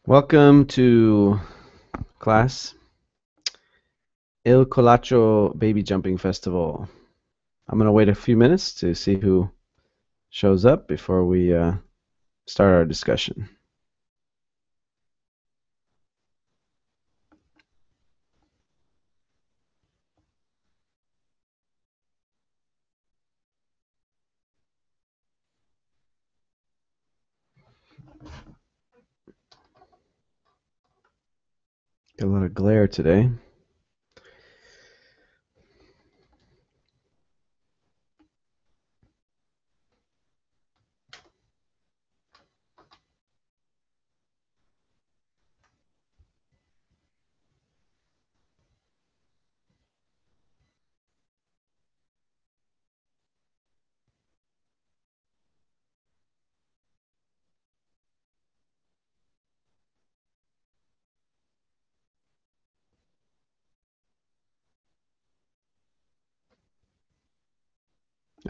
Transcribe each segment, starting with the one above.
Welcome to class, Colacho Baby Jumping Festival. I'm going to wait a few minutes to see who shows up before we start our discussion. Got a lot of glare today.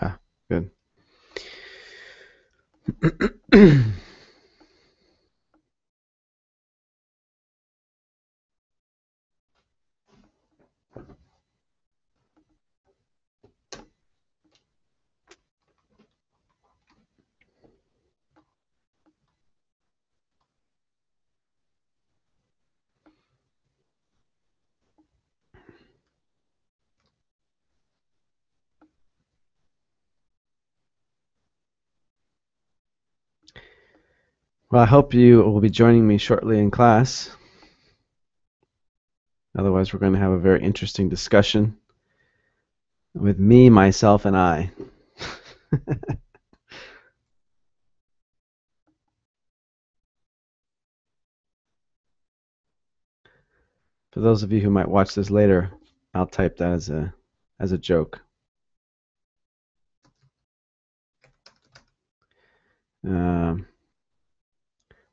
Ah, good. Well, I hope you will be joining me shortly in class. Otherwise, we're going to have a very interesting discussion with me, myself, and I. For those of you who might watch this later, I'll type that as a joke.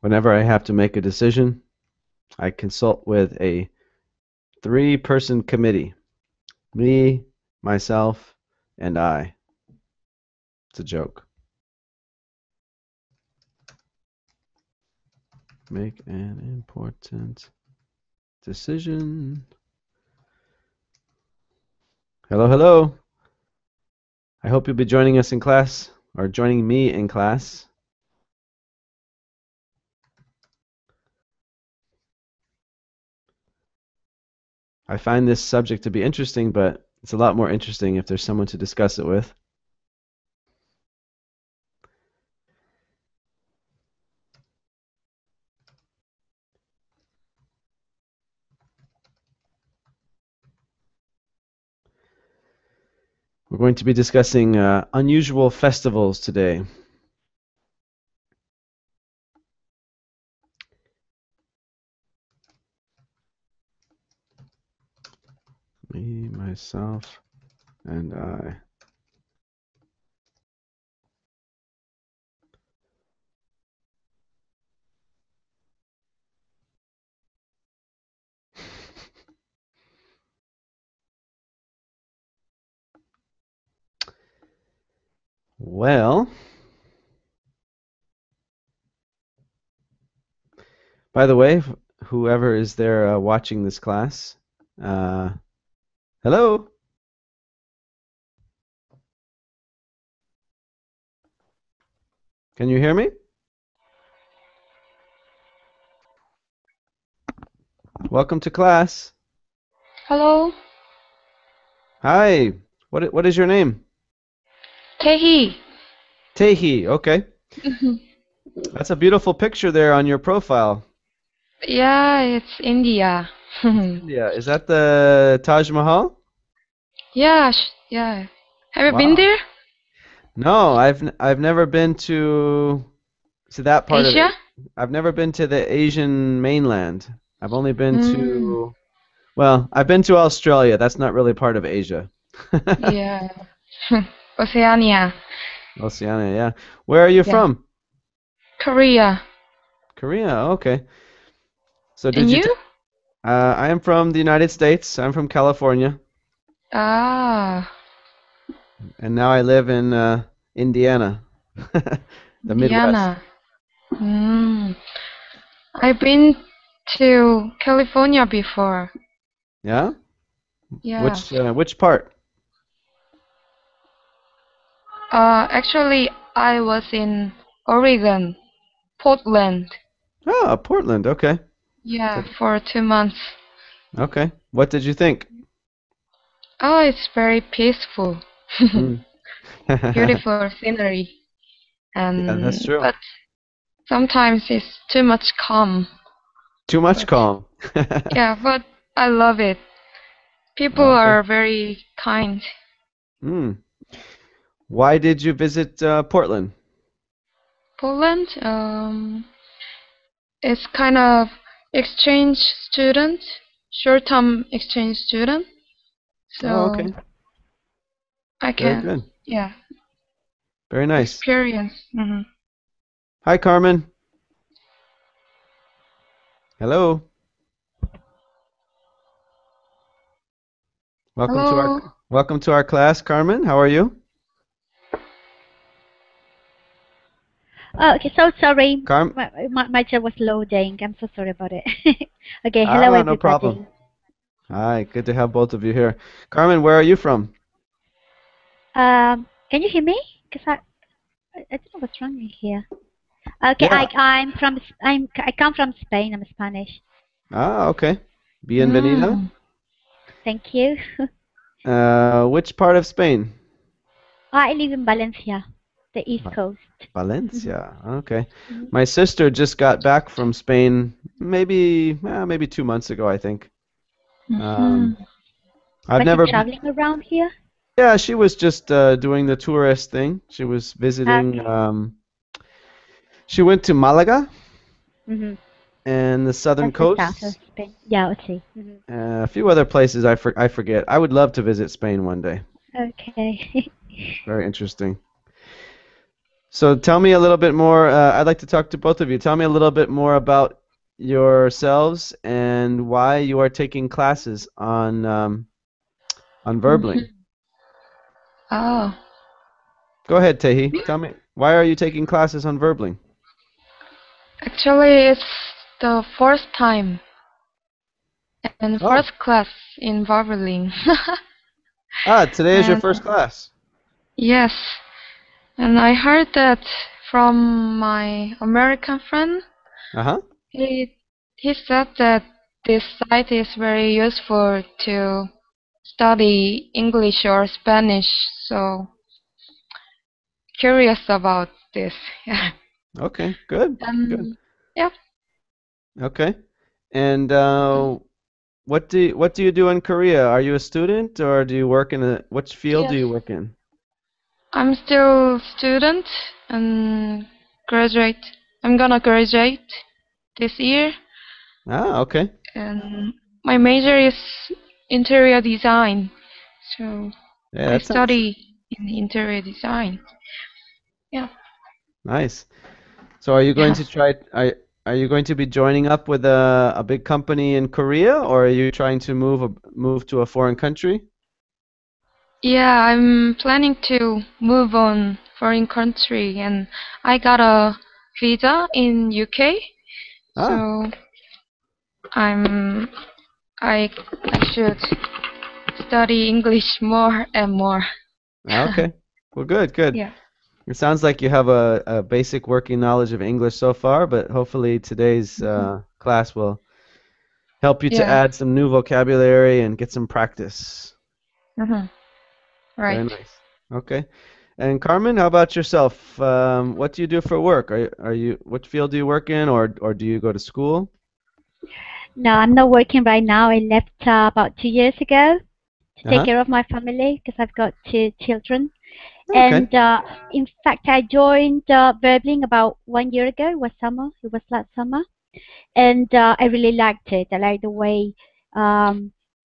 Whenever I have to make a decision, I consult with a three-person committee. Me, myself, and I. It's a joke. Make an important decision. Hello, hello. I hope you'll be joining us in class, or joining me in class. I find this subject to be interesting, but it's a lot more interesting if there's someone to discuss it with. We're going to be discussing unusual festivals today. Me, myself, and I. Well, by the way, whoever is there watching this class, uh, hello. Can you hear me? Welcome to class. Hello, Hi. What is your name? Tehi. Tehi. Okay. That's a beautiful picture there on your profile. Yeah, it's India. It's India. Is that the Taj Mahal? Yeah, yeah. Have you been Wow. there? No, I've never been to that part of Asia? it. I've never been to the Asian mainland. I've only been Mm, to, well, I've been to Australia. That's not really part of Asia. yeah. Oceania. Oceania, yeah. Where are you Yeah. from? Korea. Korea. Okay. So did And you t you? I am from the United States. I'm from California, Ah, and now I live in Indiana, the Midwest. Indiana. Mm. I've been to California before. Yeah? Yeah. Which part? Actually, I was in Oregon, Portland. Oh, Portland. Okay. Yeah, So- for 2 months. Okay. What did you think? Oh, it's very peaceful. Mm. Beautiful scenery. Yeah, that's And true. but sometimes it's too much calm. Too much But calm. yeah, but I love it. People Okay. are very kind. Mm. Why did you visit Portland? Poland, is kind of exchange student, short-term exchange student. Oh, So okay. I Very can, good. yeah, Very nice. experience. Hi, Carmen. Hello. Welcome to our Hello. welcome to our class, Carmen. How are you? Oh, okay, so sorry. Carm. My chat was loading. I'm so sorry about it. Okay, hello Ah, no problem. everybody. Hi, good to have both of you here. Carmen, where are you from? Can you hear me? Because I don't know what's wrong with here. Okay, Yeah. I come from Spain. I'm Spanish. Ah, okay. Bienvenida. Mm. Thank you. Which part of Spain? I live in Valencia, the East Va- Coast. hmm Valencia. Okay. hmm My sister just got back from Spain maybe 2 months ago, I think. Um, Hmm. I've Was she never been. traveling around here? Yeah, she was just doing the tourist thing. She was visiting. Okay. She went to Malaga hmm and the southern That's the south of coast. Spain. Yeah, I see. A few other places I forget. I would love to visit Spain one day. Okay. Very interesting. So tell me a little bit more. I'd like to talk to both of you. Tell me a little bit more about yourselves and why you are taking classes on verbling. Hmm. Oh, Go ahead, Tehi. Tell me why are you taking classes on verbling? actually, it's the first time and Oh, first class in Barberling. today is your And first class. yes, and I heard that from my American friend. Uh-huh. He he said that this site is very useful to study English or Spanish. So curious about this. Yeah. Okay, good. Good. Yep. Okay. And what do you do in Korea? Are you a student or do you work in a which field do Yes. you work in? I'm still student and graduate. I'm gonna graduate this year, Ah, okay. and my major is interior design. So Yeah, I that sounds study in interior design. Yeah. nice. So are you going Yeah. to are you going to be joining up with a big company in Korea or are you trying to move to a foreign country? Yeah, I'm planning to move on foreign country and I got a visa in UK, Ah, so I'm I should study English more and more. okay. Well, good, good. Yeah. It sounds like you have a basic working knowledge of English so far, but hopefully today's hmm class will help you to Yeah. add some new vocabulary and get some practice. hmm Very Right. nice. Okay. And Carmen, how about yourself? What do you do for work? Are you what field do you work in, or do you go to school? No, I'm not working right now. I left about 2 years ago to take Uh-huh. care of my family because I've got two children. Okay. And in fact, I joined Verbling about 1 year ago. It was summer. It was last summer, and I really liked it. I like the way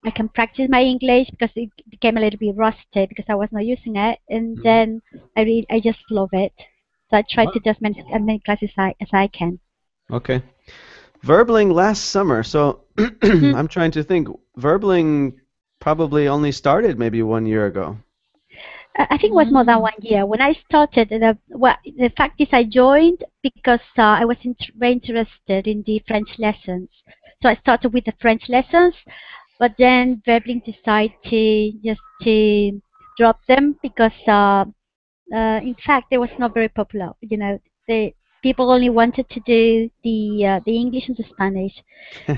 I can practice my English because it became a little bit rusty because I was not using it. And Mhm. then I just love it. So I try to Wow. do as many classes as I can. Okay. Verbling last summer. So Hmm. I'm trying to think. Verbling probably only started maybe 1 year ago. I think it was more than Mm. 1 year. When I started, the fact is I joined because I was very interested in the French lessons. So I started with the French lessons, but then Vebling decided to drop them because in fact they was not very popular. The people only wanted to do the English and the Spanish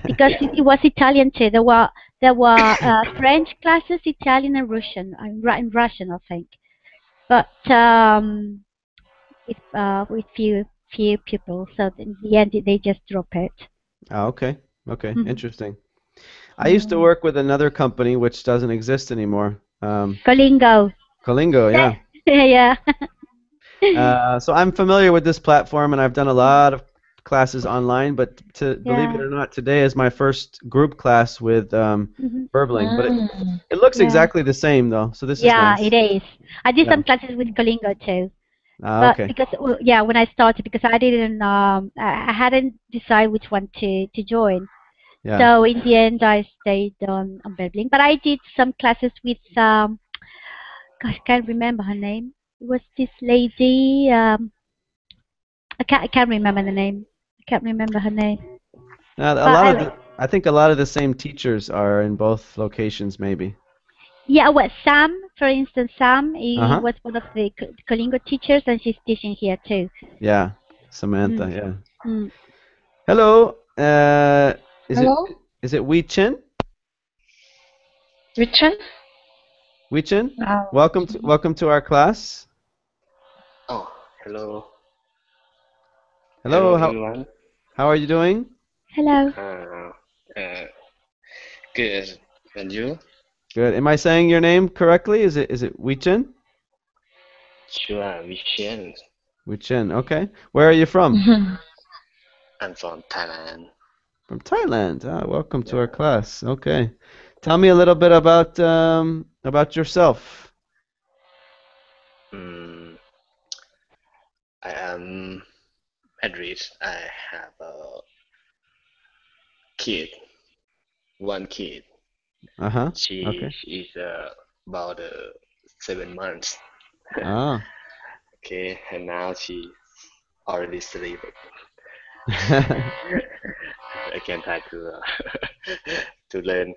because it was Italian too. There were French classes, Italian and Russian, and Russian I think, but with few people. So in the end, they just drop it. Oh, okay. Okay. Mhm. Interesting. I used to Mm. work with another company which doesn't exist anymore. Colingo. Colingo, yeah. Yeah. So I'm familiar with this platform and I've done a lot of classes online, but to believe it Yeah. or not, today is my first group class with Mhm. Burbling, but Mm. it looks Yeah. exactly the same though, so this is Yeah, it nice. is. I did Yeah. some classes with Colingo too, but Okay. because yeah, when I started, because I didn't, I hadn't decided which one to join. Yeah. So in the end, I stayed on Berbling. But I did some classes with gosh, I can't remember her name. It was this lady. I can't remember the name. I can't remember her name. Now, a But lot of I think a lot of the same teachers are in both locations, maybe. yeah, well, Sam, for instance, Sam, he Uh-huh. was one of the Colingo teachers, and she's teaching here too. Yeah. Mm. Samantha, yeah. Mm. Hello. Is it Hello, is it Wei Chen? Richard. Wei Chen? Oh. Welcome to our class. Oh, hello, hello Hello, everyone. how are you doing? Hello. Uh, uh, Good. And you? Good. Am I saying your name correctly? Is it Wei Chen? Sure, Vivian. Wei Chen. Okay. Where are you from? Mhm. I'm from Thailand. From Thailand. Ah, welcome to our Yeah. class. Okay. Tell me a little bit about yourself. Mm, I am married. I have a kid, one kid. Uh-huh. She Okay. is about 7 months. Ah. Okay, and now she already sleep. I can try to to learn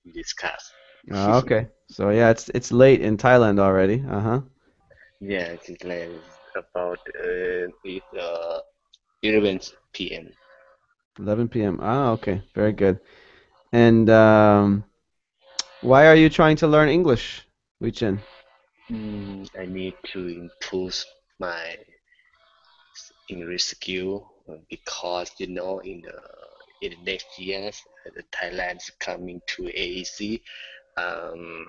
this class. Ah, okay. So yeah, it's late in Thailand already. Uh-huh. Yeah, it's like about it's 11 p.m. 11 p.m. Ah, okay. Very good. And why are you trying to learn English, Wei Chen? I need to improve my English skill because in the next years Thailand is coming to AEC, um,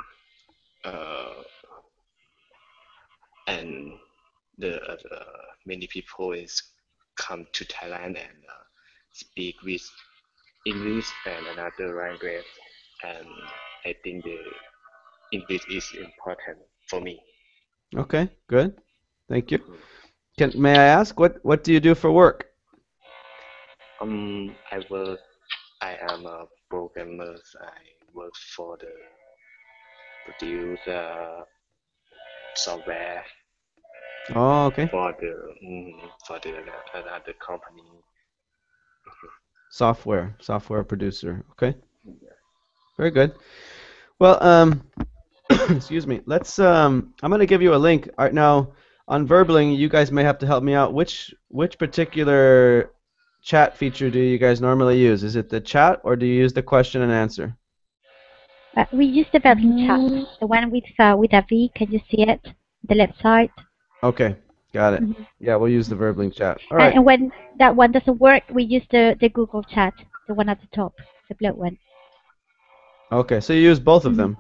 uh, and the many people is come to Thailand and speak with English and another language, and I think the English is important for me. Okay, good. Thank you. May I ask what do you do for work? I work. I am a programmer. I work for the produce software Oh, okay. for the another company. Software producer. Okay, very good. Well, excuse me. I'm gonna give you a link right now on Verbling. You guys may have to help me out. Which particular chat feature do you guys normally use? Is it the chat or do you use the question and answer? We use the Verbling chat, Mm. the one with a V. Can you see it? The left side. Okay, got it. Mhm. Yeah, we'll use the Verbling chat. All And, right. and when that one doesn't work, we use the Google chat, the one at the top, the blue one. Okay, so you use both of Mhm. them.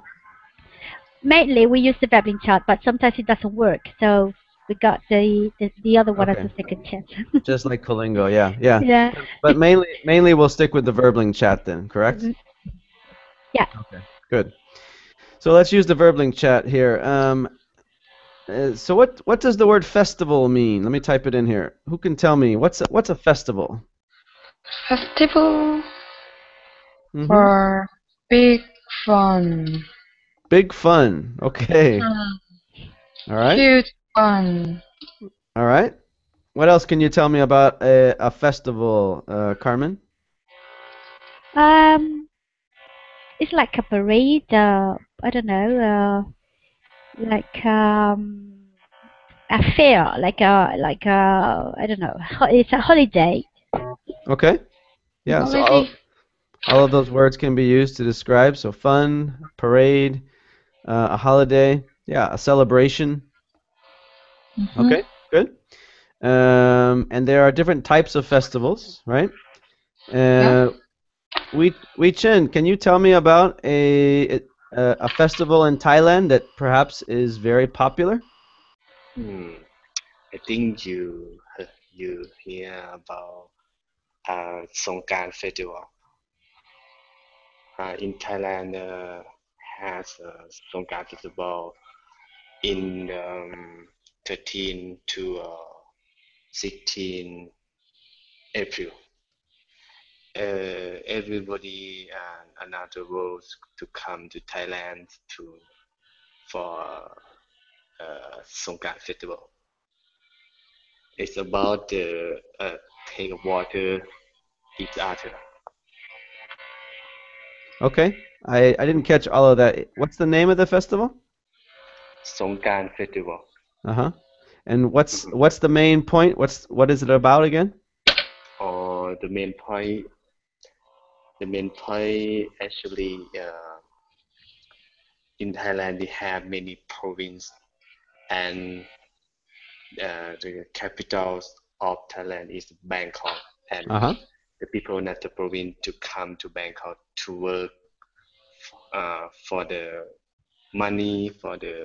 Mainly, we use the Verbling chat, but sometimes it doesn't work. So we got the other one as Okay, a second chat. just like Colingo. Yeah, yeah. Yeah. But mainly we'll stick with the Verbling chat then, correct? Mhm. Yeah. Okay, good. So let's use the Verbling chat here. So what does the word festival mean? Let me type it in here. Who can tell me what's a festival? Festival Mm-hmm. or big fun. Big fun. Okay. Mm. All right. Cute one. All right. What else can you tell me about a festival, Carmen? Um, it's like a parade. I don't know. Like a fair, I don't know. It's a holiday. Okay. Yeah. So Holiday. all of those words can be used to describe. So fun, parade, a holiday. Yeah, a celebration. Mm-hmm. Okay. Good. And there are different types of festivals, right? Yeah. Uh, Wee Chin, can you tell me about a festival in Thailand that perhaps is very popular? Hmm. I think you hear about Songkran Festival. In Thailand has a Songkran Festival in 13 to 16 April. Everybody and another world to come to Thailand to for Songkran Festival. It's about the take water each other. Okay. I didn't catch all of that. What's the name of the festival? Songkran Festival. Uh-huh. And what's Mhm. what's the main point? What is it about again? Or the main point actually in Thailand we have many provinces and the capital of Thailand is Bangkok and Uh-huh. the people in the province to come to Bangkok to work for the money for the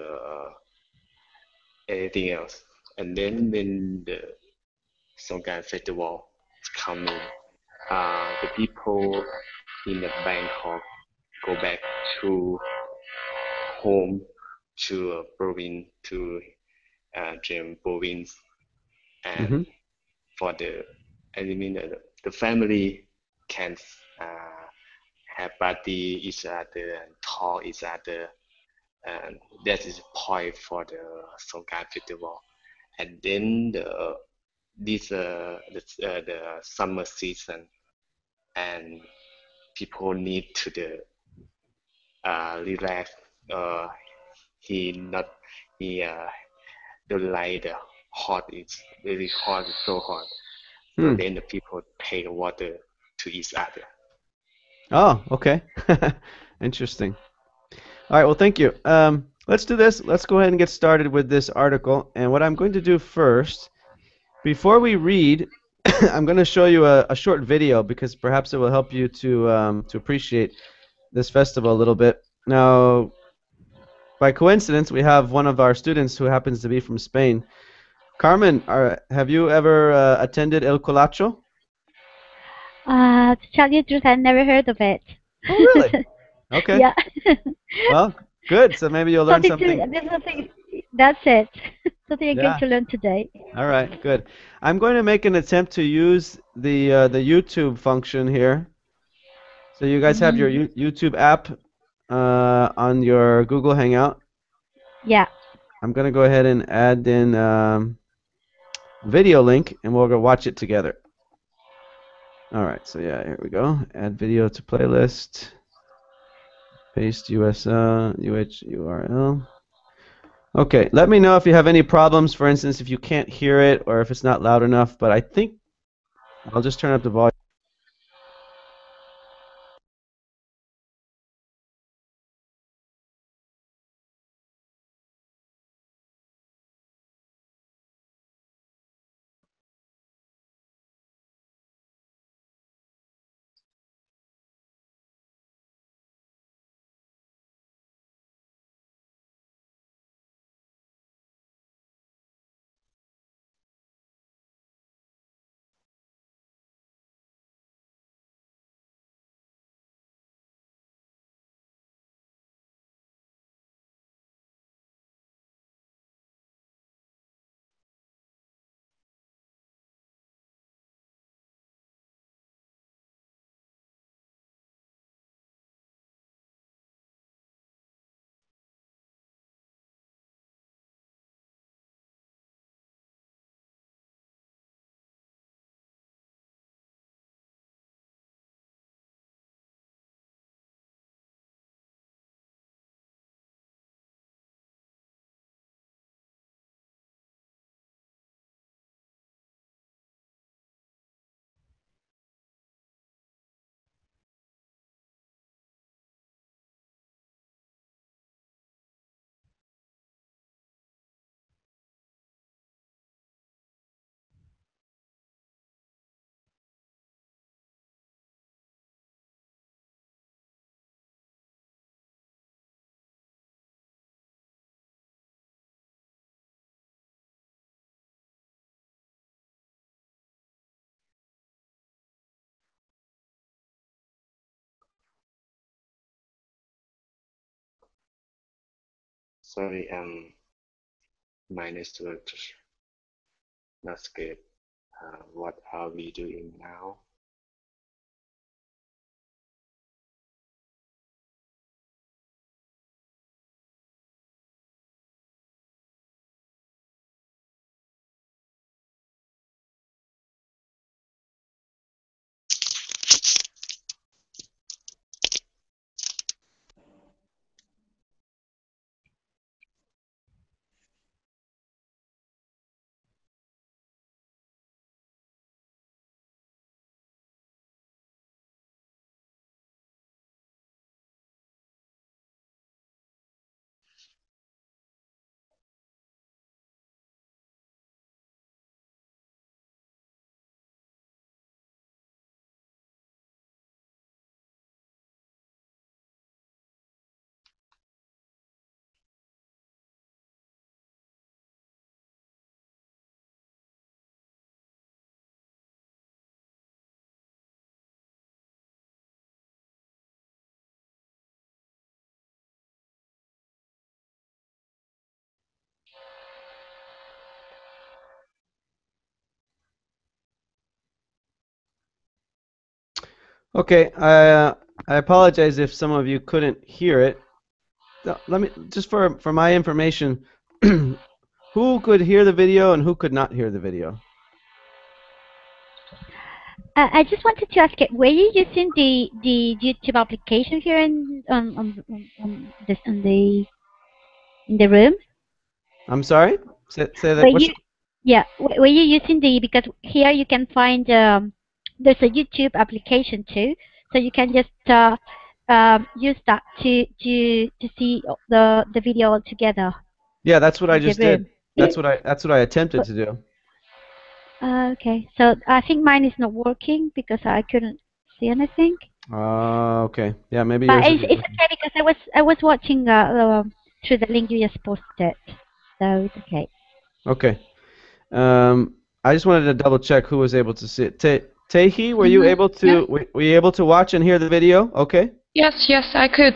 anything else and then when the Songkran festival is coming the people in the Bangkok go back to home to a province to Gem province and Mm-hmm. for the I mean the family can uh, have party each other and talk each other and that is the point for the Songkran festival and then the summer season and people need to the relax he not he don't like the hot it's very hot it's so hot so Hmm. then the people take water to each other. Oh, okay. Interesting. All right, well, thank you. Let's do this. Let's go ahead and get started with this article. And what I'm going to do first, before we read, I'm going to show you a short video because perhaps it will help you to appreciate this festival a little bit. Now, by coincidence, we have one of our students who happens to be from Spain. Carmen, have you ever attended El Colacho? To tell you the truth, I never heard of it. Oh, really? Okay. Yeah. Well, good. So maybe you'll learn Something to, something. there's something, that's it. Something I'm going Yeah. to learn today. All right. Good. I'm going to make an attempt to use the YouTube function here. So you guys have your Mm-hmm. YouTube app on your Google Hangout. Yeah. I'm going to go ahead and add in video link, and we'll go watch it together. All right. So yeah, here we go. Add video to playlist. Paste URL. Okay. Let me know if you have any problems. For instance, if you can't hear it or if it's not loud enough. But I think I'll just turn up the volume. Sorry, my network not good. What are we doing now? Okay, I apologize if some of you couldn't hear it. Let me just for my information, who could hear the video and who could not hear the video? I just wanted to ask it, were you using the YouTube application here this in the room? I'm sorry. Say Were that. Which? you yeah, were you using because here you can find there's a YouTube application too, so you can just use that to see the video all together Yeah, that's what I in the just did. room. That's what I attempted to do. Okay, so I think mine is not working because I couldn't see anything. Okay. Yeah, maybe But yours isn't it's working. okay because I was watching through the link you just posted, so it's okay. Okay. I just wanted to double check who was able to see it. Tehi, were you able Yeah. to were you able to watch and hear the video? Okay. Yes, yes, I could.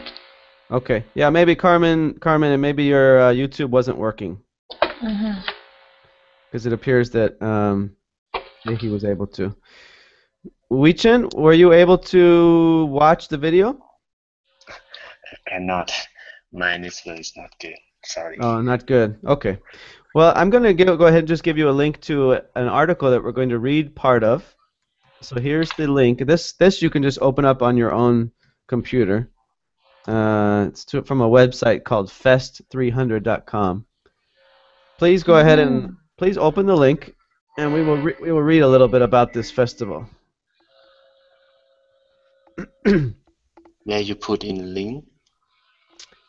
Okay. Yeah, maybe Carmen, and maybe your YouTube wasn't working because it appears that Tehi was able to. Weichin, were you able to watch the video? Cannot. My network is not good. Sorry. Oh, not good. Okay. Well, I'm going to go ahead and just give you a link to an article that we're going to read part of. So here's the link. This you can just open up on your own computer. It's from a website called fest300.com. Please go ahead and please open the link, and we will read a little bit about this festival. Where you put in link?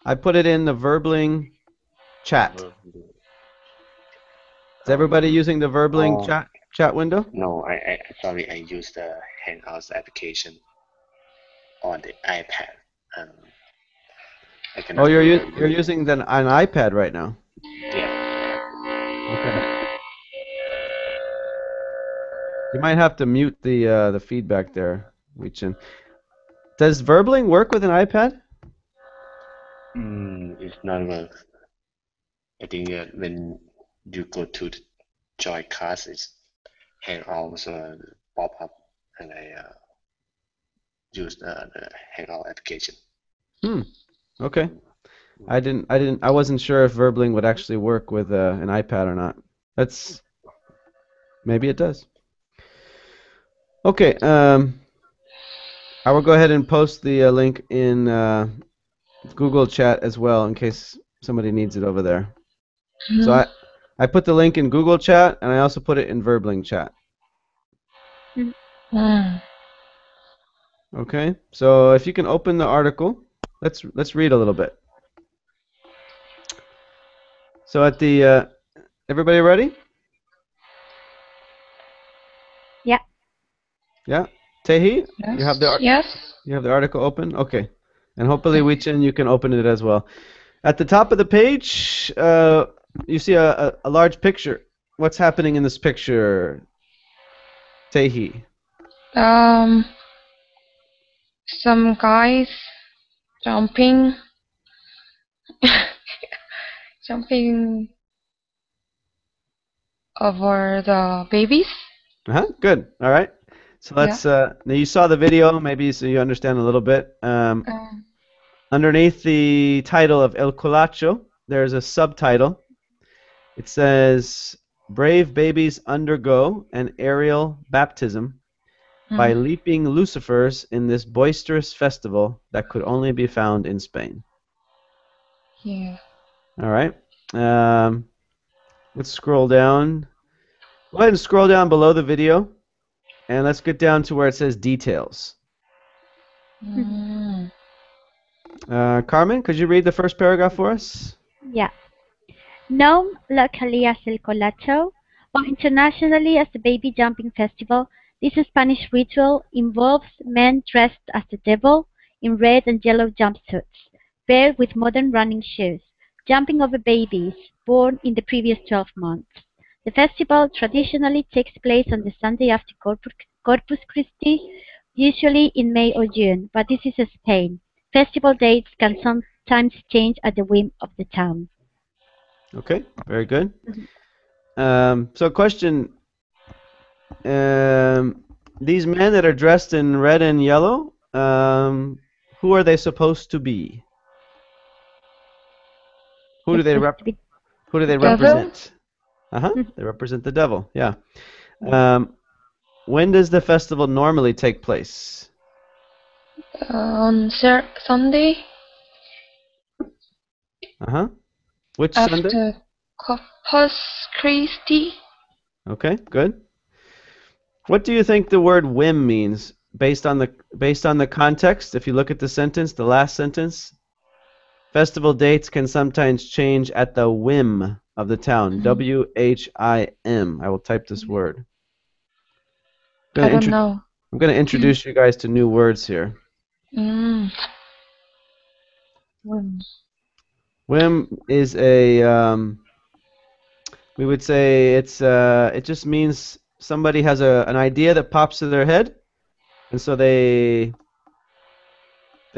I put it in the Verbling chat. Is everybody using the Verbling chat window? No, I sorry, I use the Hangouts application on the iPad. Um, I Oh, cannot you're using an iPad right now. Yeah. Okay. You might have to mute the feedback there, Weichin. Does Verbling work with an iPad? It's not work. I think when you go to the join class, it's Hangouts pop up, and I use the Hangout application. Okay. I wasn't sure if Verbling would actually work with an iPad or not. Maybe it does. Okay. I will go ahead and post the link in Google Chat as well in case somebody needs it over there. So I put the link in Google Chat and I also put it in Verbling Chat. Okay. So if you can open the article, let's read a little bit. So at the everybody ready? Yeah. Yeah. Tehi, Yes. you have the Yes. You have the article open? Okay. And hopefully, Weichin, you can open it as well. At the top of the page, you see a large picture. What's happening in this picture, Tehi? Some guys jumping. Jumping over the babies. Good. All right. So let's. Now you saw the video, maybe so you understand a little bit. Underneath the title of El Colacho, there's a subtitle. It says, "Brave babies undergo an aerial baptism by leaping lucifers in this boisterous festival that could only be found in Spain." Yeah. All right. Let's scroll down. Go ahead and scroll down below the video, and let's get down to where it says details. Carmen, could you read the first paragraph for us? Yeah. Known locally as El Colacho, or internationally as the Baby Jumping Festival, this Spanish ritual involves men dressed as the devil in red and yellow jumpsuits, paired with modern running shoes, jumping over babies born in the previous 12 months. The festival traditionally takes place on the Sunday after Corpus Christi, usually in May or June, but this is Spain. Festival dates can sometimes change at the whim of the town. Okay, very good. So question, these men that are dressed in red and yellow, who are they supposed to be? Who do they represent? They represent the devil, yeah. When does the festival normally take place? On Sunday. Which Sunday? After Corpus Christi. Okay, good. What do you think the word whim means based on the context? If you look at the sentence, the last sentence, festival dates can sometimes change at the whim of the town. W-H-I-M. I will type this word. I don't know. I'm going to introduce you guys to new words here. Whim. Whim is a we would say it just means somebody has an idea that pops to their head, and so they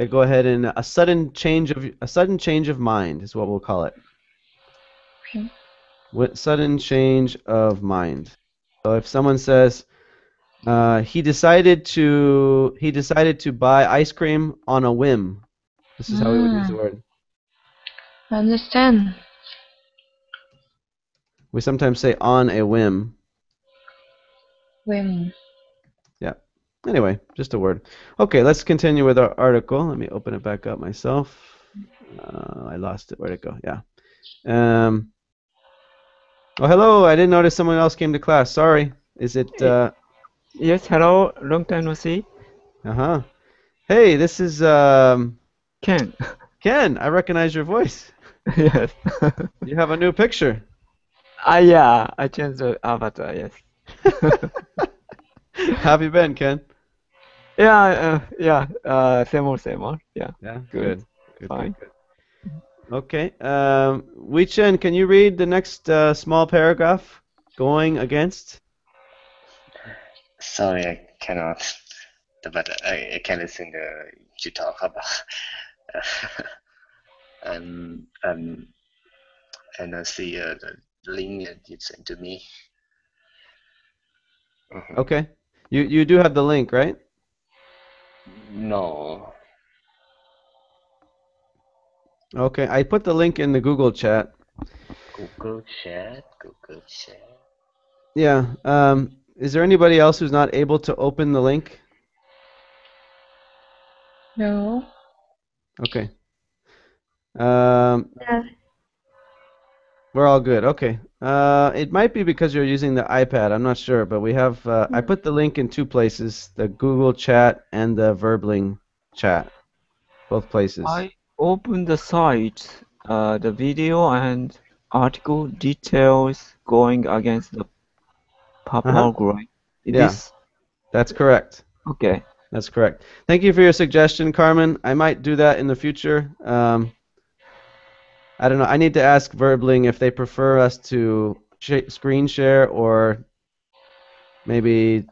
go ahead and a sudden change of mind is what we'll call it. Okay. Sudden change of mind. So if someone says he decided to buy ice cream on a whim, this is how we would use the word. I understand. We sometimes say on a whim. Whim. Yeah. Anyway, just a word. Okay, let's continue with our article. Let me open it back up myself. I lost it. Where'd it go? Yeah. Oh, hello. I didn't notice someone else came to class. Sorry. Is it? Yes. Hello. Long time no see. Hey, this is Ken. Ken. I recognize your voice. Yes. You have a new picture. Yeah. I changed the avatar. Yes. How have you been, Ken? Yeah. Same old. Yeah. Yeah. Good. Fine. Good. Okay. Wei-Chen, can you read the next small paragraph? Going against? Sorry, I cannot. But I can listen to you talk about. and I see the link that you sent to me. Okay. You do have the link, right? No. Okay, I put the link in the Google chat. Google chat. Yeah. Is there anybody else who's not able to open the link? No. Okay. We're all good. Okay. It might be because you're using the iPad. I'm not sure, but we have. I put the link in two places: the Google chat and the Verbling chat. Both places. I opened the site, the video and article details going against the purple gray. Yeah, that's correct. Okay. That's correct. Thank you for your suggestion, Carmen. I might do that in the future. I don't know. I need to ask Verbling if they prefer us to screen share, or maybe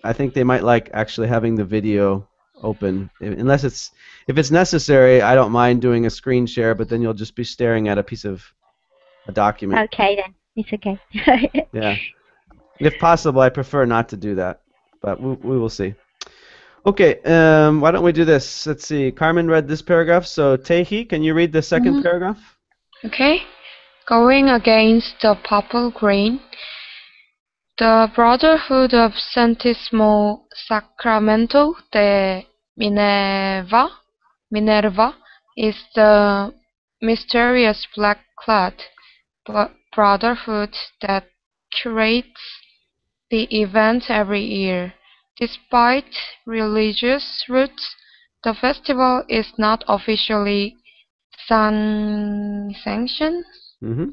I think they might like actually having the video open. Unless if it's necessary, I don't mind doing a screen share, but then you'll just be staring at a document. Okay then, it's okay. Yeah. If possible, I prefer not to do that, but we will see. Okay, why don't we do this? Let's see. Carmen read this paragraph, so Tehi, can you read the second Mhm. paragraph? Okay. Going against the purple grain, the Brotherhood of Santisimo Sacramento de Minerva is the mysterious black-clad brotherhood that curates the event every year. Despite religious roots, the festival is not officially sanctioned Mm-hmm.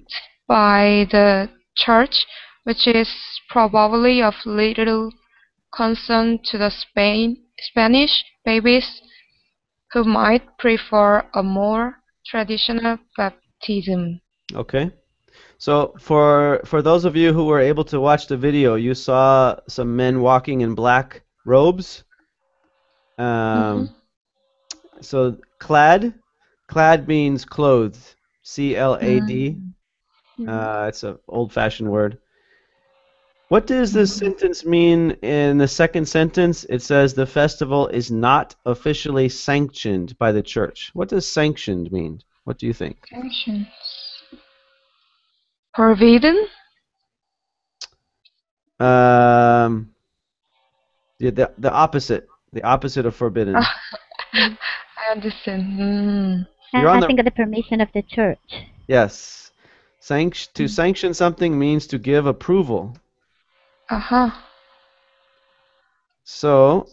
by the Church, which is probably of little concern to the Spanish babies who might prefer a more traditional baptism. Okay. So for those of you who were able to watch the video, you saw some men walking in black robes. Mhm. So clad means clothed. CLAD. It's an old-fashioned word. What does this sentence mean in the second sentence? It says the festival is not officially sanctioned by the church. What does sanctioned mean? What do you think? Sanctions. Forbidden? Um, the opposite. The opposite of forbidden. I understand. You're on I the think of the permission of the church. yes. To sanction something means to give approval. Uh-huh. So,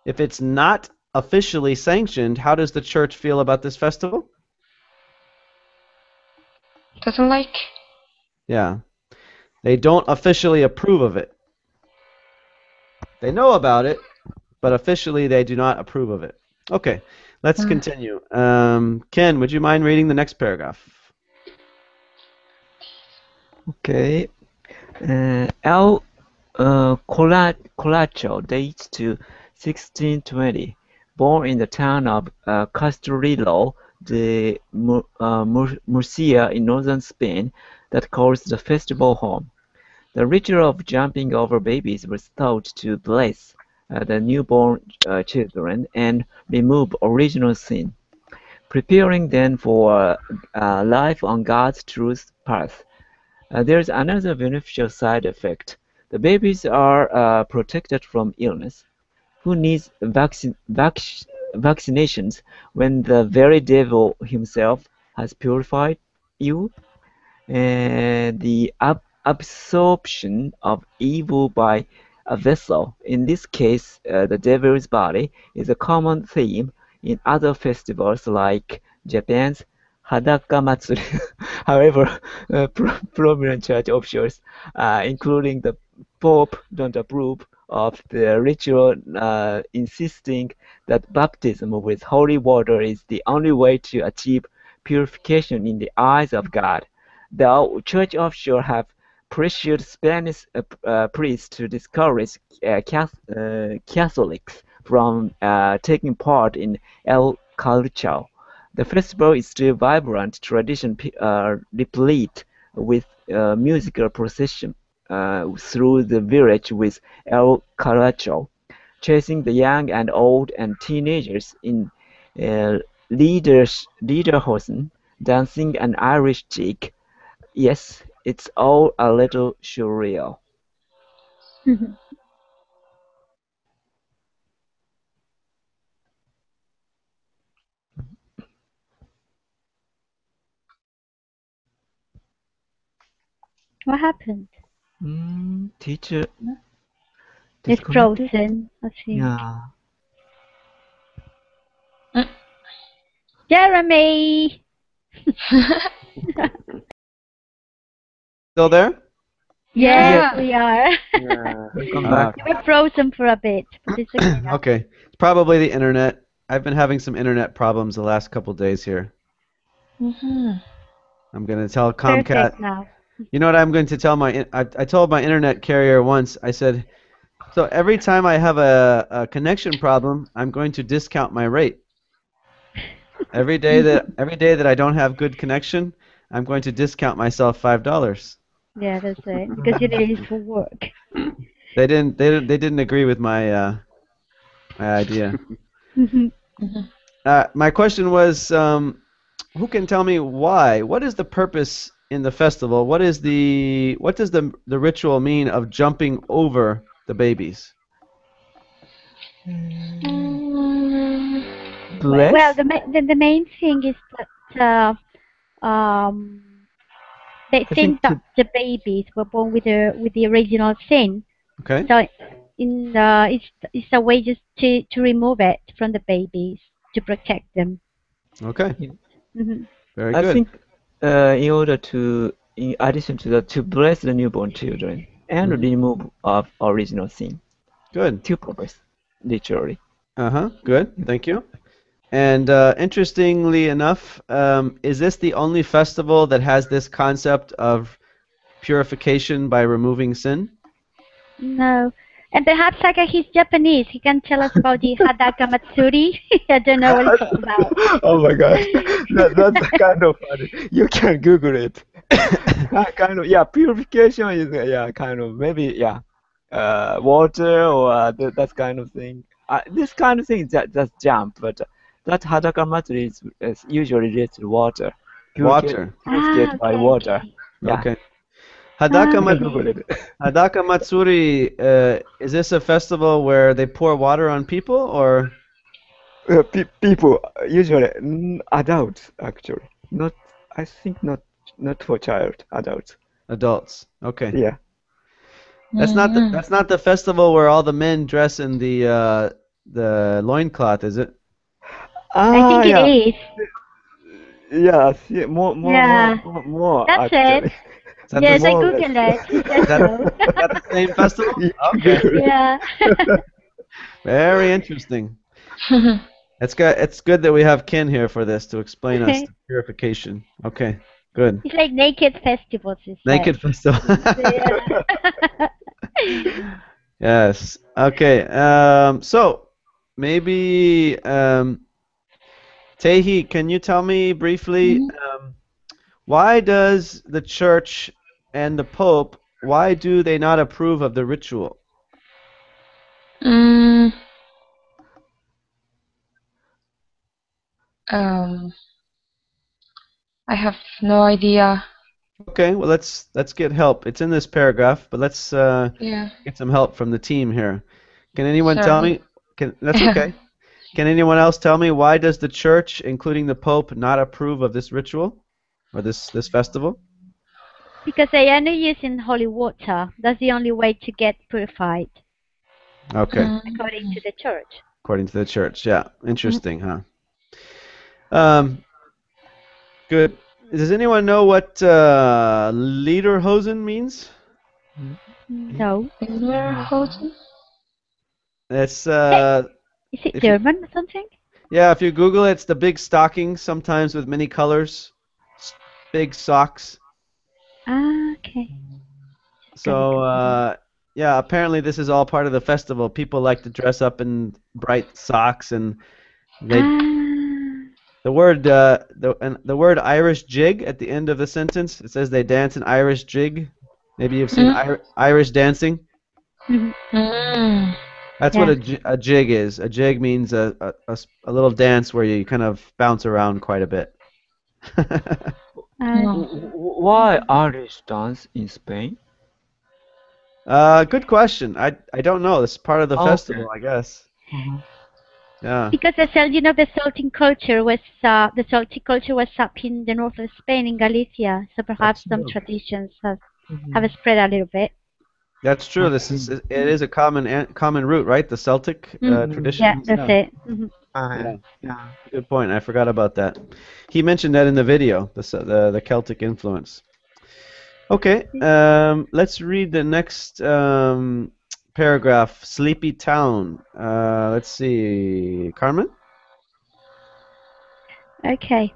if it's not officially sanctioned, how does the church feel about this festival? Doesn't like? Yeah. They don't officially approve of it. They know about it, but officially they do not approve of it. Okay, let's continue. Ken, would you mind reading the next paragraph? Okay. Colacho dates to 1620. Born in the town of Castellillo de Murcia in northern Spain, that calls the festival home. The ritual of jumping over babies was thought to bless the newborn children and remove original sin, preparing them for life on God's truth path. There's another beneficial side effect. The babies are protected from illness. Who needs vaccinations when the very devil himself has purified you? The absorption of evil by a vessel, in this case the devil's body, is a common theme in other festivals like Japan's Hadaka Matsuri. However, prominent church officials, including the Pope, don't approve of the ritual, insisting that baptism with holy water is the only way to achieve purification in the eyes of God. The church officials have pressured Spanish priests to discourage Catholics from taking part in El Colacho. The festival is still vibrant, tradition replete with musical procession through the village with El Colacho, chasing the young and old and teenagers in uh, lederhosen, dancing an Irish jig. Yes, it's all a little surreal. What happened? Teacher It's disconnected? frozen, I think. Yeah. Jeremy! Still there? Yes, Yeah. we are. Welcome Uh, back. We were frozen for a bit, but it's okay now. okay, it's probably the internet. I've been having some internet problems the last couple days here. Mhm. I'm going to tell Perfect Comcast. now. You know what I'm going to tell I told my internet carrier once. I said, So every time I have a connection problem, I'm going to discount my rate. Every day that I don't have good connection, I'm going to discount myself $5. Yeah, that's it. Because you need it for work. They didn't agree with my idea. My question was, who can tell me why? What is the purpose in the festival? What does the ritual mean of jumping over the babies? Mm, Well, Bless? the main thing is that um, they I think think that to the babies were born with the original sin. Okay. So it's a way just to remove it from the babies to protect them. Okay. Hmm. Very I good. think in order to, in addition to that, to bless the newborn children and Hmm. remove of original sin. Good. Two purpose, literally. Uh-huh. Good. Thank you. And interestingly enough, is this the only festival that has this concept of purification by removing sin? No. And perhaps Saka, he's Japanese. He can tell us about the Hadaka Matsuri. I don't know what it's all about. Oh my God, that's kind of funny. You can Google it. Kind of, yeah, purification is yeah, kind of maybe yeah, water or that kind of thing. This kind of thing just jump, but that Hadaka Matsuri is usually related to water, Water. Ah, purified by okay, water. okay. Yeah, Okay. Ah, you can Hadaka Google okay. it. Hadaka Matsuri, is this a festival where they pour water on people or People usually adults actually, not I think not for child, adults. adults? Okay. Yeah. That's not the festival where all the men dress in the loincloth, is it? I Ah, think it yeah. is. Yes, yeah, Yeah, more that's it. actually. Is that the Yes, I More or less. Google it. It is says that so. is that the same festival? You can Okay. Google it. Yeah. Very interesting. It's good that we have Ken here for this to explain us the purification. Okay. Good. It's like naked festivals, he said. Naked festival. Yeah. Yes. Okay. So maybe Tehi, can you tell me briefly why does the church and the Pope, why do they not approve of the ritual? mm, um, I have no idea. Okay, well let's get help. It's in this paragraph, but let's Yeah, get some help from the team here. Can anyone tell sorry. me? That's okay. Can anyone else tell me why does the church, including the Pope, not approve of this ritual or this festival? Because they are only using holy water. That's the only way to get purified, Okay, according to the church. according to the church. Yeah, interesting, huh? Um, good. Does anyone know what Lederhosen means? No. Lederhosen? It's Hey, is it if you German or something? yeah, if you Google it, it's the big stockings, sometimes with many colors, big socks. Ah, okay. Just gonna So Google. yeah, apparently this is all part of the festival. People like to dress up in bright socks, and they Ah. the word Irish jig at the end of the sentence. It says they dance an Irish jig. Maybe you've seen Mm? Irish dancing. Mhm. Mm. That's what Yeah. a jig is. A jig means a little dance where you kind of bounce around quite a bit. Uh, No. Why Irish dance in Spain? Good question. I don't know. It's part of the Okay. festival, I guess. Mhm. Yeah, because the Celtic culture was up in the north of Spain, in Galicia. So perhaps That's some true. traditions have Mhm. spread a little bit. that's true. Okay. It is a common root, right? The Celtic Mhm. Yeah, traditions. that's Yeah. it. Hmm. Yeah, Yeah. good point. I forgot about that. He mentioned that in the video, the Celtic influence. Okay, let's read the next paragraph. Sleepy Town. Let's see, Carmen. Okay.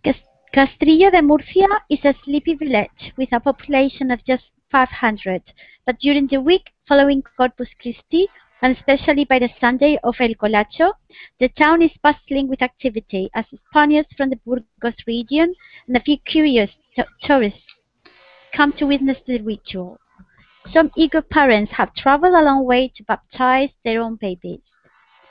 Cas- Castrillo de Murcia is a sleepy village with a population of just 500. But during the week following Corpus Christi, and especially by the Sunday of El Colacho, the town is bustling with activity as Spaniards from the Burgos region and a few curious tourists come to witness the ritual. Some eager parents have traveled a long way to baptize their own babies.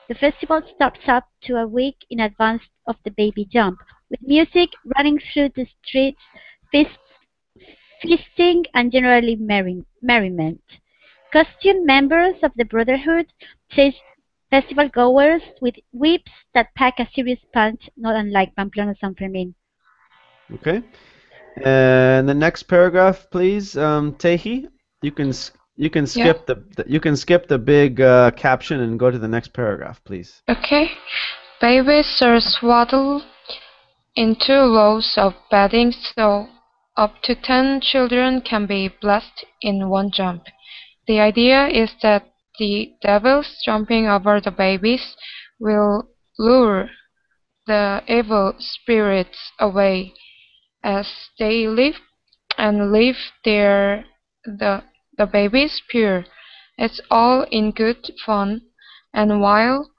The festival starts up to a week in advance of the baby jump, with music running through the streets, feast, feasting, and generally merriment. Costumed members of the Brotherhood chase festival goers with whips that pack a serious punch, not unlike Pamplona San Fermin. Okay. And the next paragraph, please, Tehi. You can Yeah. skip the big caption and go to the next paragraph, please. Okay. Babies are swaddled in 2 rows of bedding so up to 10 children can be blessed in one jump. The idea is that the devils jumping over the babies will lure the evil spirits away as they live and leave the the babies pure. It's all in good fun, and while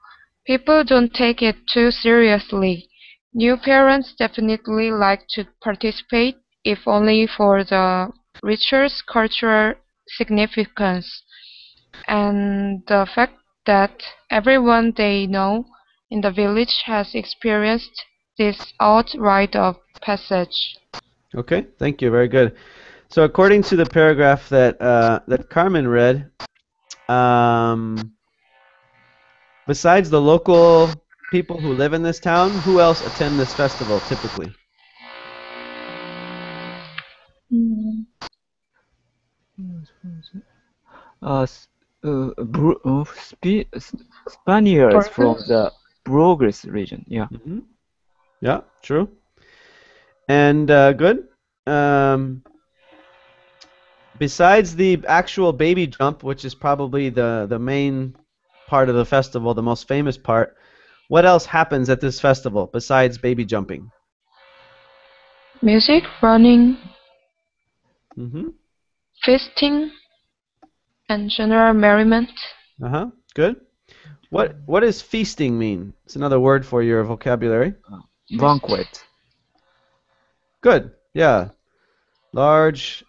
people don't take it too seriously, new parents definitely like to participate, if only for the richer cultural significance and the fact that everyone they know in the village has experienced this odd rite of passage. Okay, thank you. Very good. So according to the paragraph that Carmen read, besides the local people who live in this town, who else attend this festival typically? Spaniards from Burgos? the Burgos region. Yeah. Mm-hmm. Yeah, true. And good. Besides the actual baby jump, which is probably the main part of the festival, the most famous part, what else happens at this festival besides baby jumping? Music, running, Mm-hmm. feasting, and general merriment. Uh-huh. Good. What does feasting mean? It's another word for your vocabulary. Banquet. Good. Yeah. Large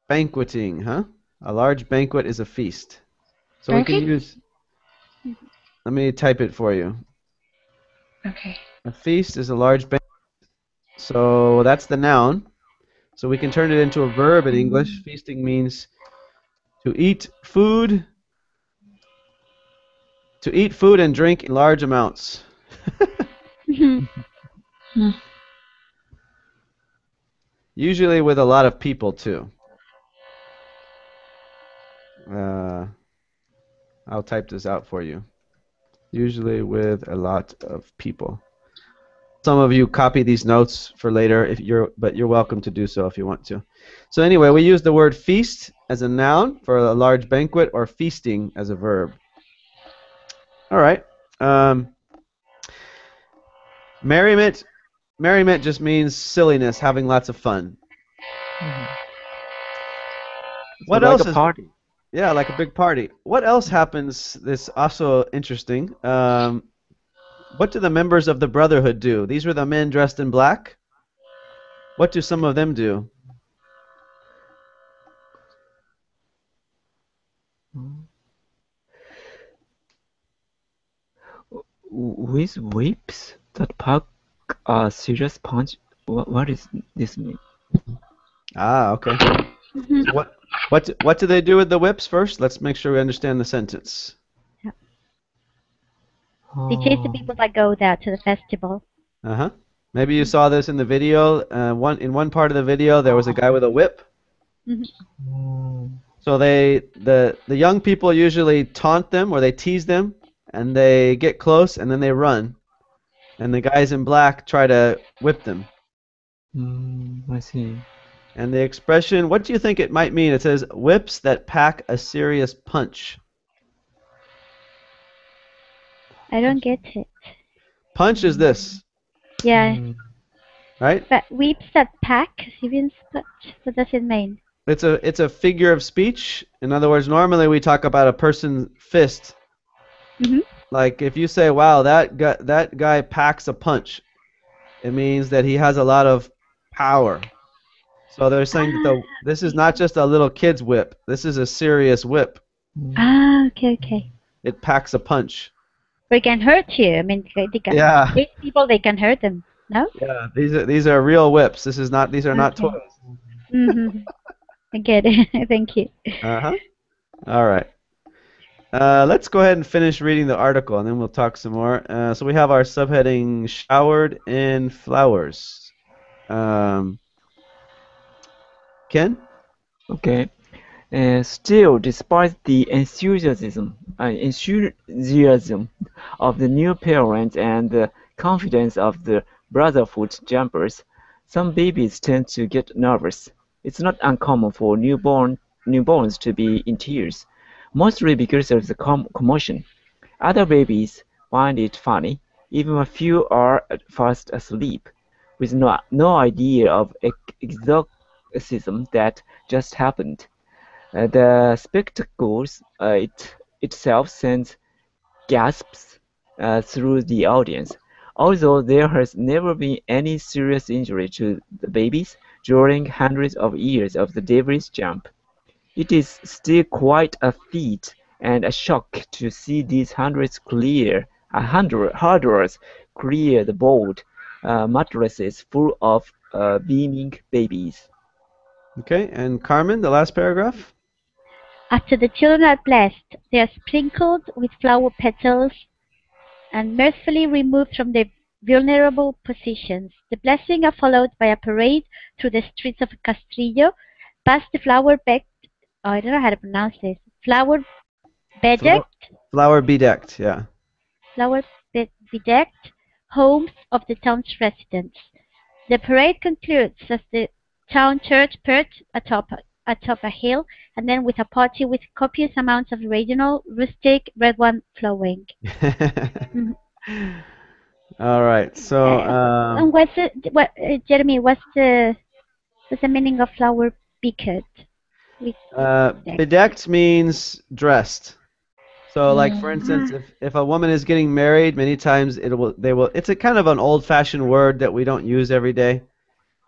banqueting, huh? A large banquet is a feast. So we can Banquet? use, let me type it for you. Okay. A feast is a large banquet. So that's the noun. So we can turn it into a verb in English. Feasting means to eat food and drink in large amounts. Usually with a lot of people too. I'll type this out for you. Usually with a lot of people. Some of you copy these notes for later but you're welcome to do so if you want to. So anyway, we use the word feast as a noun for a large banquet or feasting as a verb. All right. Merriment just means silliness, having lots of fun. What So else like a is party. Yeah, like a big party. What else happens that's also interesting? What do the members of the Brotherhood do? These were the men dressed in black. What do some of them do? With whips that pack a serious punch. What is this mean? Ah, okay. So what do they do with the whips first? Let's make sure we understand the sentence. They chase the people that go there to the festival. Uh-huh. Maybe you saw this in the video. In one part of the video, there was a guy with a whip. So the young people usually taunt them or they tease them, and they get close and then they run, and the guys in black try to whip them. I see. And the expression, what do you think it might mean? It says whips that pack a serious punch. I don't get it. Punch is this, Yeah, right? but whips that pack, serious punch. What does it mean? It's a figure of speech. In other words, normally we talk about a person's fist. Mm-hmm. Like if you say, "Wow, that guy packs a punch," it means that he has a lot of power. So they're saying that Ah, this is okay. not just a little kid's whip. This is a serious whip. Ah, okay, okay. It packs a punch. They can hurt you. I mean, they can. Yeah, These people, they can hurt them. No? yeah. These are real whips. These are not Okay. toys. Mm-hmm. I get it. Thank you. Uh-huh. All right. Let's go ahead and finish reading the article, and then we'll talk some more. So we have our subheading "Showered in Flowers." Um, Ken? Okay. Still, despite the enthusiasm of the new parents and the confidence of the Brotherhood jumpers, some babies tend to get nervous. It's not uncommon for newborns to be in tears, mostly because of the commotion. Other babies find it funny, even a few are fast asleep, with no idea of exorcism that just happened. The spectacles itself sends gasps through the audience. Although there has never been any serious injury to the babies during hundreds of years of the Davis jump, it is still quite a feat and a shock to see these hurdlers clear the bold mattresses full of beaming babies. Okay, and Carmen, the last paragraph? After the children are blessed, they are sprinkled with flower petals and mirthfully removed from their vulnerable positions. The blessings are followed by a parade through the streets of Castrillo, past the I don't know how to pronounce this, flower Flower, bedecked, flower bedecked, yeah. flower bedecked homes of the town's residents. The parade concludes at the town church perched atop a hill, and then with a party with copious amounts of original rustic red wine flowing. Mhm. All right, so And Jeremy? What's the meaning of flower bedecked? With bedecked. bedecked means dressed. So, like for instance, Mm. Ah, if a woman is getting married, many times they will. It's a kind of an old-fashioned word that we don't use every day.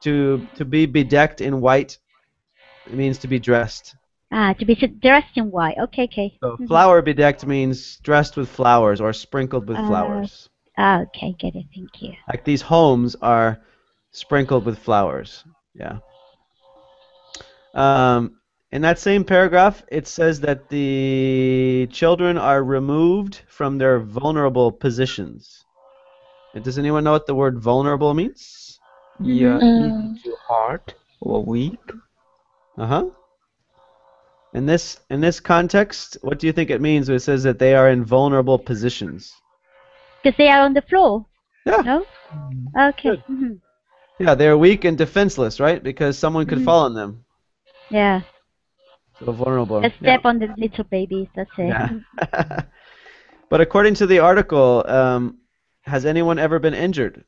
To be bedecked in white, it means to be dressed. to be dressed in white. Okay, okay. So Mhm. flower bedecked means dressed with flowers or sprinkled with Uh, flowers. okay, get it. Thank you. Like these homes are sprinkled with flowers. Yeah. Um, in that same paragraph, it says that the children are removed from their vulnerable positions. And does anyone know what the word vulnerable means? Mhm. Yeah, easy Mm. to hurt or weak. Uh-huh. In this context, what do you think it means when it says that they are in vulnerable positions? Because they are on the floor. Yeah, No? Mm. Okay. good. Mhm. Yeah, they're weak and defenseless, right? Because someone could Mhm. fall on them. Yeah. So vulnerable. Just Yeah. step on the little babies. That's it. Yeah. But according to the article, has anyone ever been injured?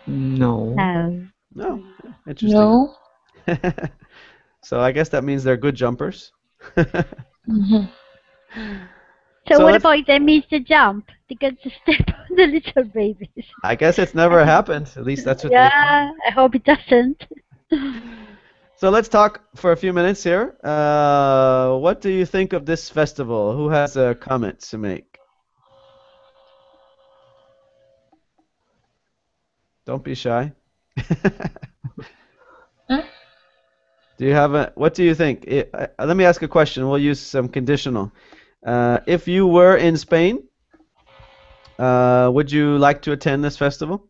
No. No. No. Mhm. Yeah, interesting. No. So I guess that means they're good jumpers. Mhm. So So what let's. about if they miss the jump? They get to step on the little babies. I guess it's never happened. At least that's what they claim. Yeah, I hope it doesn't. So let's talk for a few minutes here. What do you think of this festival? Who has a comment to make? Don't be shy. Mm. Do you have a? What do you think? Let me ask a question. We'll use some conditional. If you were in Spain, would you like to attend this festival?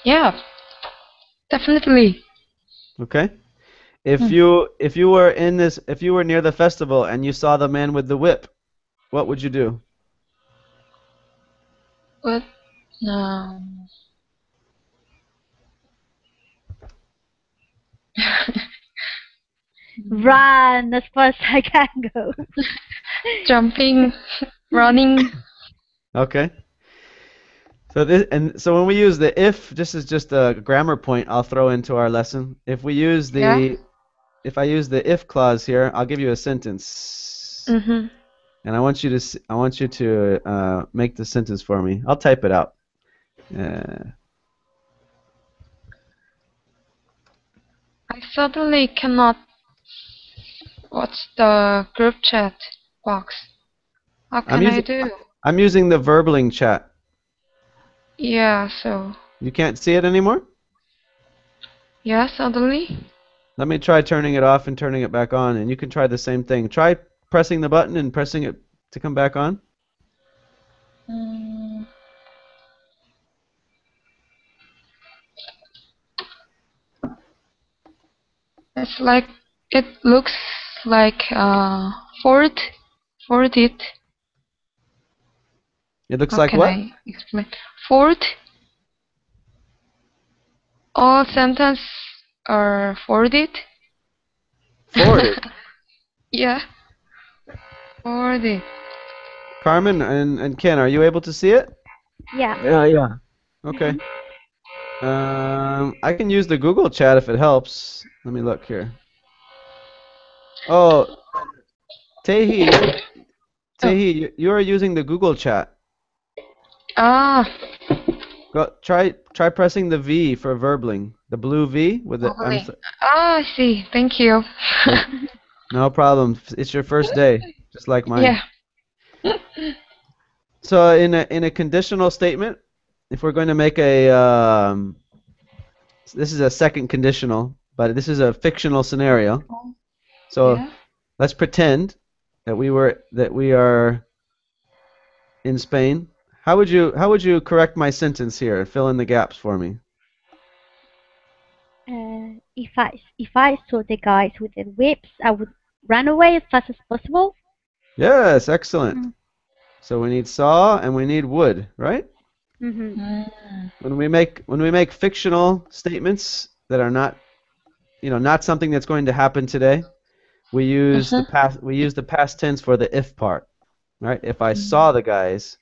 Yeah, definitely. Okay. If Mm. you were if you were near the festival and you saw the man with the whip, what would you do? But no. Run as far as I can go. Jumping, running. Okay. So when we use the if, this is just a grammar point I'll throw into our lesson. If we use Yeah. if I use the if clause here, I'll give you a sentence, Mhm. and I want you to make the sentence for me. I'll type it out. I suddenly cannot. What's the group chat box? How I'm can I using do? I'm using the verbling chat. Yeah. So. You can't see it anymore? Yeah. Suddenly. Let me try turning it off and turning it back on, and you can try the same thing. Try pressing the button and pressing it to come back on. Mm, it's like it looks like forwarded. It looks How like can what? I explain? Forward. All sentences are forwarded. Forwarded. Yeah. Forwarded. Carmen and Ken, are you able to see it? Yeah. Yeah. Okay. Mhm. I can use the Google chat if it helps. Let me look here. Oh, Tehi, Oh. you are using the Google chat. Ah. Go try pressing the V for verbling. The blue V with the Lovely. Ah, I see. Thank you. You're, no problem. It's your first day, just like mine. Yeah. So in a conditional statement, if we're going to make a this is a second conditional, but this is a fictional scenario. So Yeah. let's pretend that we are in Spain. How would you correct my sentence here? Fill in the gaps for me. If I saw the guys with the whips, I would run away as fast as possible. Yes, excellent. Mm. So we need saw and we need would, right? Mhm. Mm. When we make fictional statements that are not, not something that's going to happen today, we use Mhm. the past tense for the if part, right? If I saw the guys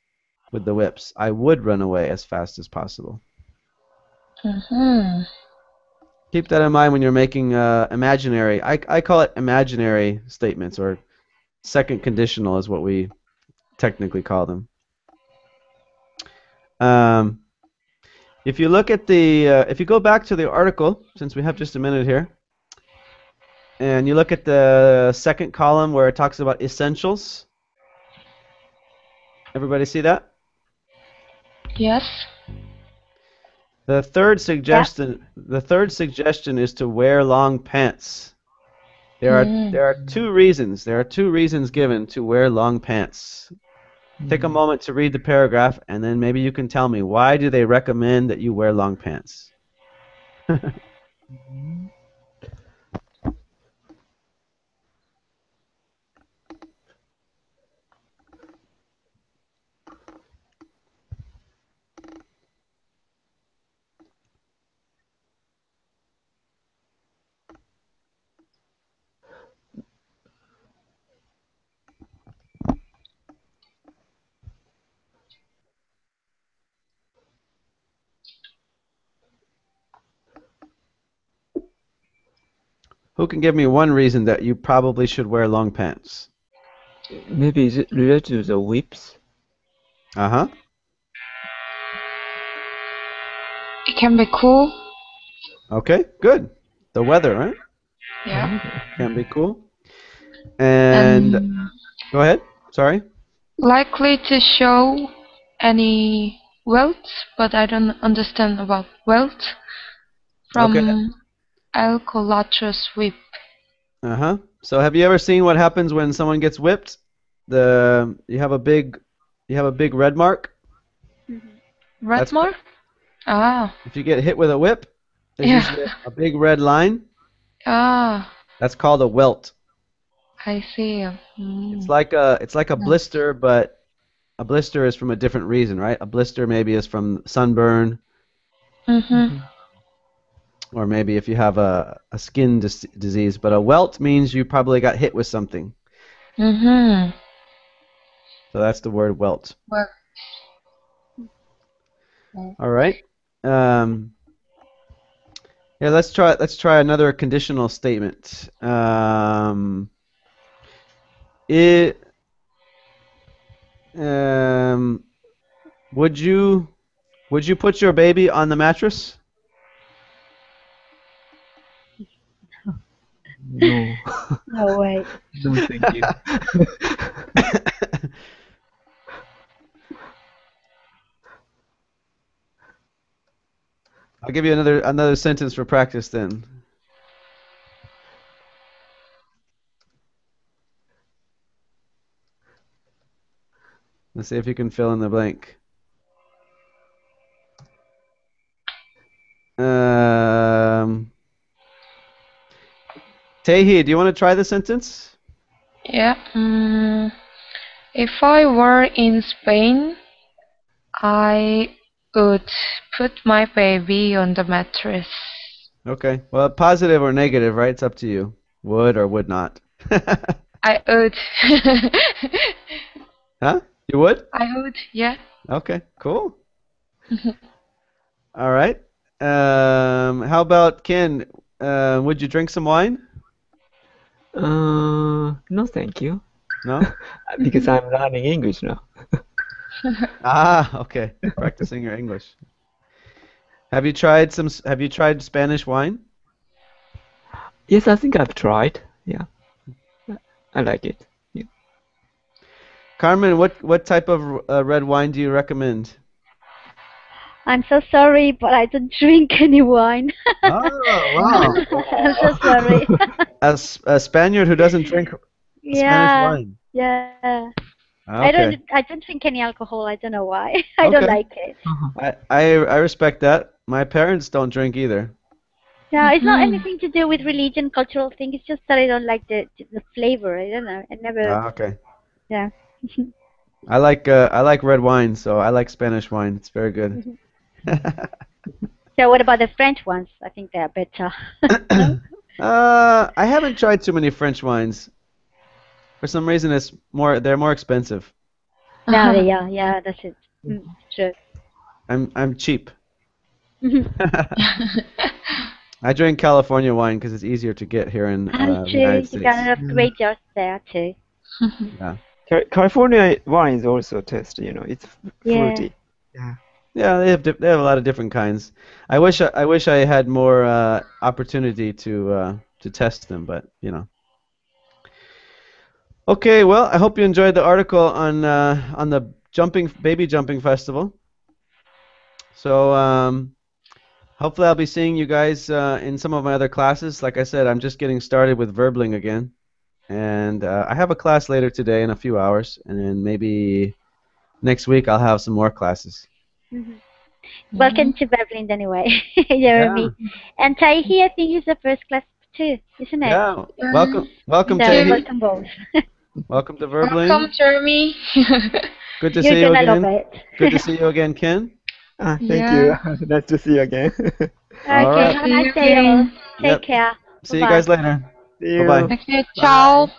with the whips, I would run away as fast as possible. Mhm. Keep that in mind when you're making imaginary. I call it imaginary statements, or second conditional is what we technically call them. Um, if you look at if you go back to the article, since we have just a minute here, and you look at the second column where it talks about essentials, everybody see that? Yes. The third Yeah. suggestion is to wear long pants. Mm. There are two reasons. There are two reasons given to wear long pants. Take a moment to read the paragraph, and then maybe you can tell me, why do they recommend that you wear long pants? Who can give me one reason that you probably should wear long pants? Maybe is it related to the whips? Uh-huh. It can be cool. Okay, good. The weather, right? Yeah. Can be cool. And And go ahead. Sorry. likely to show any wealth, but I don't understand about wealth Okay. from El Colacho sweep. Uh-huh. So have you ever seen what happens when someone gets whipped? You have a big red mark. Mhm. That's ca- Redmore? Ah. if you get hit with a whip, there's Yeah. usually a big red line. Ah. That's called a welt. I see. It's like a blister, but a blister is from a different reason, right? A blister maybe is from sunburn, Mhm. or maybe if you have a skin disease. But a welt means you probably got hit with something. Mhm. So that's the word welt. Well. All right. Um, yeah, let's try another conditional statement. It um, would you put your baby on the mattress? No. No way. No, thank you. I'll give you another sentence for practice then. Let's see if you can fill in the blank. Tahi, do you want to try the sentence? Yeah. If I were in Spain, I would put my baby on the mattress. Okay. Well, positive or negative, right? It's up to you. Would or would not. I would. Huh? You would? I would, yeah. Okay, cool. All right. How about Ken? Would you drink some wine? No, thank you. No? Because I'm learning English now. Ah, okay. Practicing your English. Have you tried Spanish wine? Yes, I think I've tried. Yeah, I like it. Yeah. Carmen, what type of red wine do you recommend? I'm so sorry, but I don't drink any wine. Oh, wow. I'm so sorry. A Spaniard who doesn't drink Spanish Yeah, wine. yeah. Okay. I don't drink any alcohol. I don't know why. I don't Okay. like it. I respect that. My parents don't drink either. Yeah, it's not anything to do with religion, cultural thing. It's just that I don't like the flavor. I don't know. I never. Ah, okay. Yeah. I like red wine, so I like Spanish wine. It's very good. So what about the French ones? I think they are better. No? I haven't tried too many French wines. For some reason, they're more expensive. No, they are. Yeah, that's it. True. I'm cheap. I drink California wine because it's easier to get here in the True. United You got States. enough great jars there too. Yeah. California wines also taste, it's Yeah. fruity. Yeah. Yeah, they have a lot of different kinds. I wish I had more opportunity to test them, but you know. Okay, well, I hope you enjoyed the article on the baby jumping festival. So hopefully I'll be seeing you guys in some of my other classes. Like I said, I'm just getting started with Verbling again, and I have a class later today in a few hours, and then maybe next week I'll have some more classes. Welcome to Berlin anyway, Yeah. Jeremy. And Taihi, I think is the first class too, isn't it? Yeah. Welcome, So Tahi. welcome both. Welcome to Verbling. Welcome, Jeremy. Good to You're see you gonna again. love it. Good to see you again, Ken. Thank Yeah. you. Nice to see you again. All Okay, right. have a nice day all. Take Yep. care. See you Bye-bye. guys later. See you. Bye-bye. Okay, ciao.